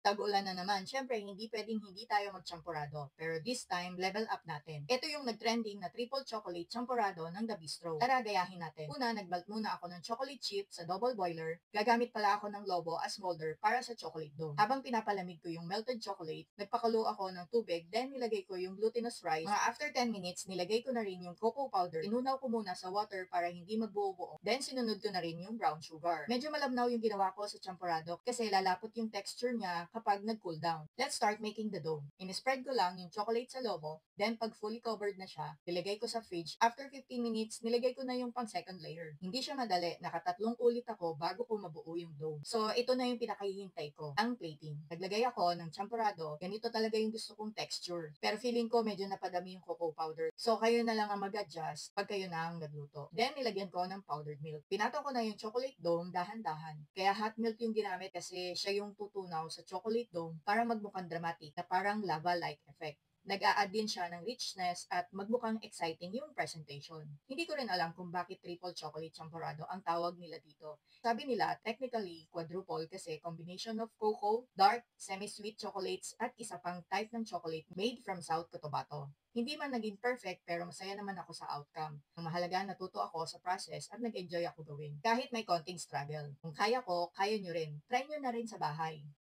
Tag-ulan na naman, syempre hindi pwedeng hindi tayo magtsampurado. Pero this time, level up natin. Ito yung nag-trending na triple chocolate champurado ng The Bistro. Tara, gayahin natin. Una, nagmelt muna ako ng chocolate chip sa double boiler. Gagamit pala ako ng Lobo as molder para sa chocolate dough. Habang pinapalamig ko yung melted chocolate, nagpakulo ako ng tubig, then nilagay ko yung glutinous rice. Mga after 10 minutes, nilagay ko na rin yung cocoa powder. Inunaw ko muna sa water para hindi magbuo-buo. Then sinunod ko na rin yung brown sugar. Medyo malabnaw yung ginawa ko sa champurado kasi lalapot yung texture niya kapag nag-cool down. Let's start making the dough. In-spread ko lang yung chocolate sa lobo, then pag fully covered na siya, nilagay ko sa fridge. After 15 minutes, nilagay ko na yung pang second layer. Hindi siya madali, nakatatlong ulit ako bago ko mabuo yung dough. So, ito na yung pinakahihintay ko, ang plating. Naglagay ako ng champurado, ganito talaga yung gusto kong texture. Pero feeling ko medyo napadami yung cocoa powder. So, kayo na lang ang mag-adjust pag kayo na ang nagluto. Then, nilagyan ko ng powdered milk. Pinato ko na yung chocolate dough dahan-dahan. Kaya hot milk yung ginamit kasi siya yung tutunaw sa chocolate dough para magmukhang dramatic na parang lava-like effect. Nag-a-add din siya ng richness at magmukhang exciting yung presentation. Hindi ko rin alam kung bakit triple chocolate champurado ang tawag nila dito. Sabi nila, technically quadruple kasi combination of cocoa, dark, semi-sweet chocolates at isa pang type ng chocolate made from South Cotabato. Hindi man naging perfect pero masaya naman ako sa outcome. Ang mahalaga natuto ako sa process at nag-enjoy ako gawin. Kahit may konting struggle. Kung kaya ko, kaya nyo rin. Try nyo na rin sa bahay.